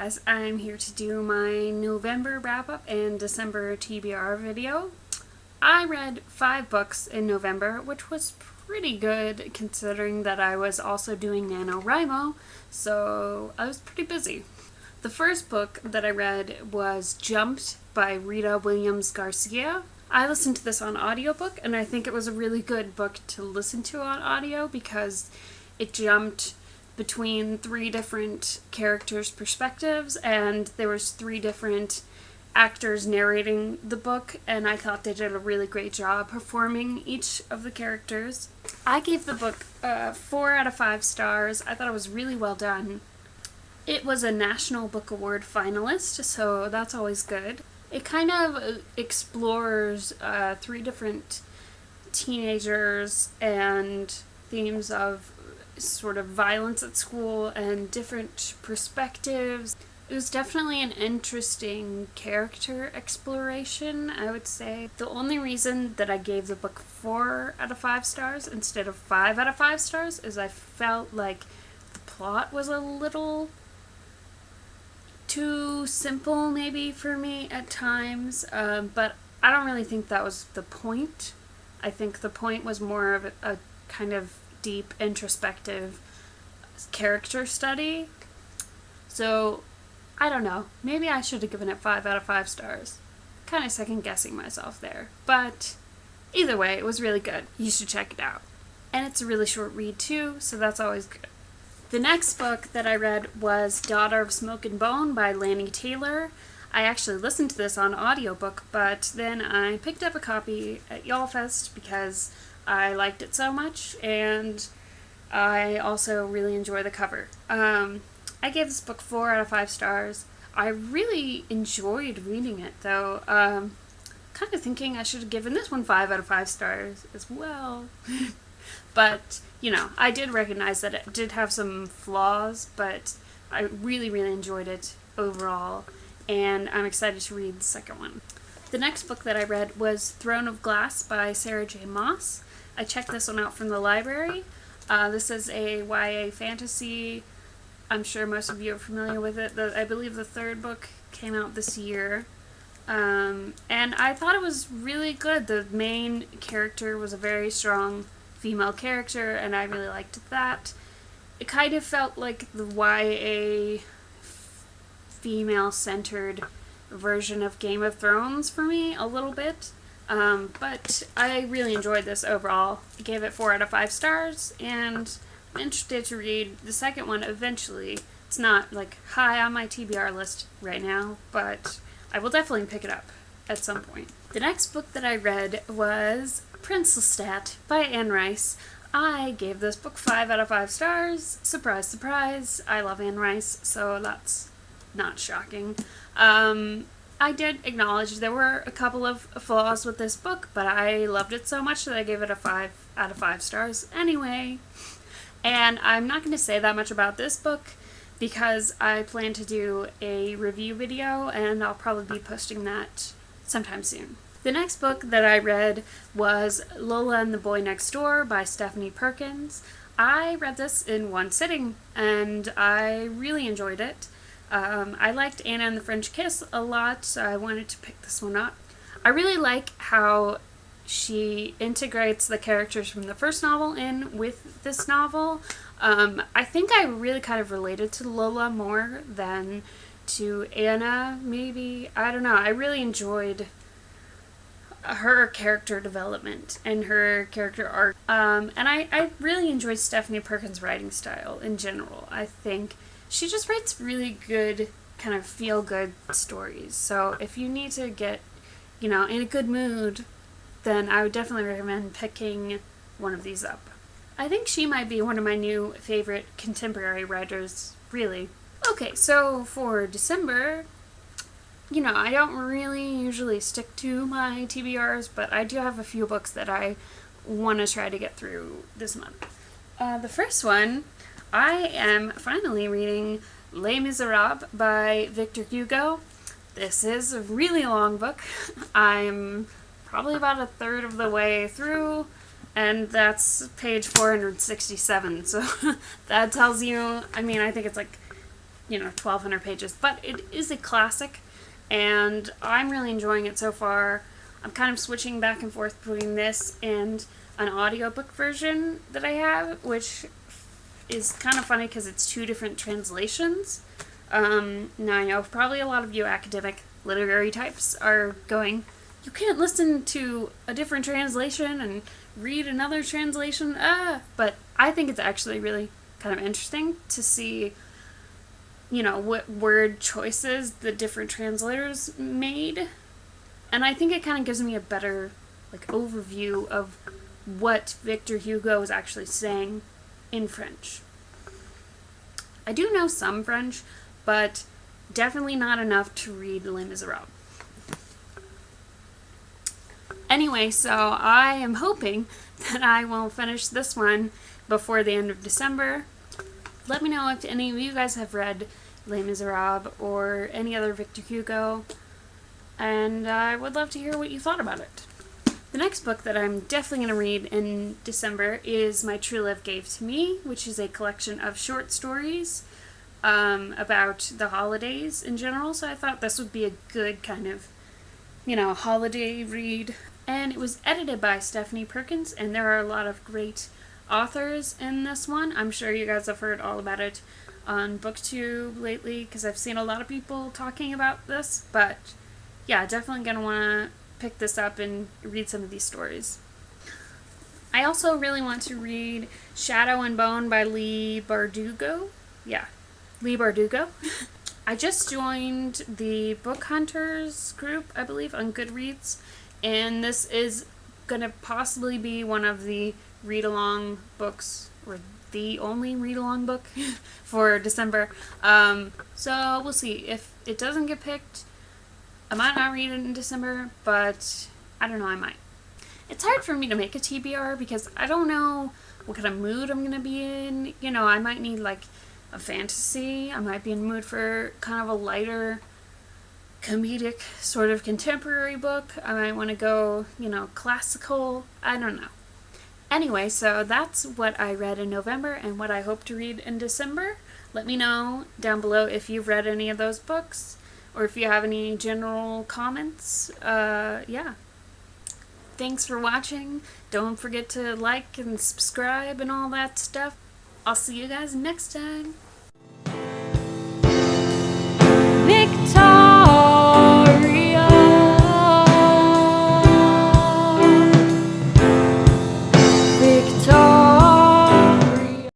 guys, I'm here to do my November wrap-up and December TBR video. I read 5 books in November, which was pretty good considering that I was also doing NaNoWriMo, so I was pretty busy. The first book that I read was Jumped by Rita Williams Garcia. I listened to this on audiobook, and I think it was a really good book to listen to on audio because it jumped between 3 different characters' perspectives, and there was 3 different actors narrating the book, and I thought they did a really great job performing each of the characters. I gave the book 4 out of 5 stars. I thought it was really well done. It was a National Book Award finalist, so that's always good. It kind of explores 3 different teenagers and themes of sort of violence at school and different perspectives. It was definitely an interesting character exploration, I would say. The only reason that I gave the book 4 out of 5 stars instead of 5 out of 5 stars is I felt like the plot was a little too simple maybe for me at times, but I don't really think that was the point. I think the point was more of a kind of deep introspective character study. So I don't know, maybe I should have given it 5 out of 5 stars. Kind of second guessing myself there, but either way, it was really good. You should check it out. And it's a really short read too, so that's always good. The next book that I read was Daughter of Smoke and Bone by Lanny Taylor. I actually listened to this on audiobook, but then I picked up a copy at YALLFest because I liked it so much, and I also really enjoy the cover. I gave this book 4 out of 5 stars. I really enjoyed reading it, though. Kind of thinking I should have given this one 5 out of 5 stars as well. But, you know, I did recognize that it did have some flaws, but I really, really enjoyed it overall, and I'm excited to read the second one. The next book that I read was Throne of Glass by Sarah J. Maas. I checked this one out from the library. This is a YA fantasy. I'm sure most of you are familiar with it. I believe the 3rd book came out this year. And I thought it was really good. The main character was a very strong female character, and I really liked that. It kind of felt like the YA female-centered version of Game of Thrones for me, a little bit. But I really enjoyed this overall. I gave it 4 out of 5 stars, and I'm interested to read the second one eventually. It's not, like, high on my TBR list right now, but I will definitely pick it up at some point. The next book that I read was Prince Lestat by Anne Rice. I gave this book 5 out of 5 stars. Surprise, surprise. I love Anne Rice, so that's not shocking. I did acknowledge there were a couple of flaws with this book, but I loved it so much that I gave it a 5 out of 5 stars anyway. And I'm not going to say that much about this book because I plan to do a review video, and I'll probably be posting that sometime soon. The next book that I read was Lola and the Boy Next Door by Stephanie Perkins. I read this in one sitting, and I really enjoyed it. I liked Anna and the French Kiss a lot, so I wanted to pick this one up. I really like how she integrates the characters from the first novel in with this novel. I think I really kind of related to Lola more than to Anna, maybe. I don't know. I really enjoyed her character development and her character arc. And I really enjoyed Stephanie Perkins' writing style in general. I think she just writes really good, kind of feel-good stories. So if you need to get, you know, in a good mood, then I would definitely recommend picking one of these up. I think she might be one of my new favorite contemporary writers, really. Okay, so for December, you know, I don't really usually stick to my TBRs, but I do have a few books that I want to try to get through this month. The first one, I am finally reading Les Miserables by Victor Hugo. This is a really long book. I'm probably about 1/3 of the way through, and that's page 467, so that tells you, I mean, I think it's like 1,200 pages, but it is a classic, and I'm really enjoying it so far. I'm kind of switching back and forth between this and an audiobook version that I have, which is kind of funny because it's two different translations. Now I know probably a lot of you academic literary types are going, you can't listen to a different translation and read another translation, but I think it's actually really kind of interesting to see, what word choices the different translators made. And I think it kind of gives me a better, overview of what Victor Hugo is actually saying in French. I do know some French, but definitely not enough to read Les Miserables. Anyway, so I am hoping that I will finish this one before the end of December. Let me know if any of you guys have read Les Miserables or any other Victor Hugo, and I would love to hear what you thought about it. The next book that I'm definitely going to read in December is My True Love Gave to Me, which is a collection of short stories about the holidays in general, so I thought this would be a good kind of, holiday read. And it was edited by Stephanie Perkins, and there are a lot of great authors in this one. I'm sure you guys have heard all about it on BookTube lately, because I've seen a lot of people talking about this, but yeah, definitely going to want to pick this up and read some of these stories. I also really want to read Shadow and Bone by Leigh Bardugo. Yeah, Leigh Bardugo. I just joined the Book Hunters group, I believe, on Goodreads, and this is going to possibly be one of the read-along books, or the only read-along book for December. So we'll see. If it doesn't get picked, I might not read it in December, but I don't know, I might. It's hard for me to make a TBR because I don't know what kind of mood I'm going to be in. I might need a fantasy. I might be in the mood for kind of a lighter, comedic, sort of contemporary book. I might want to go, classical. I don't know. Anyway, so that's what I read in November and what I hope to read in December. Let me know down below if you've read any of those books or if you have any general comments. Yeah. Thanks for watching. Don't forget to like and subscribe and all that stuff. I'll see you guys next time.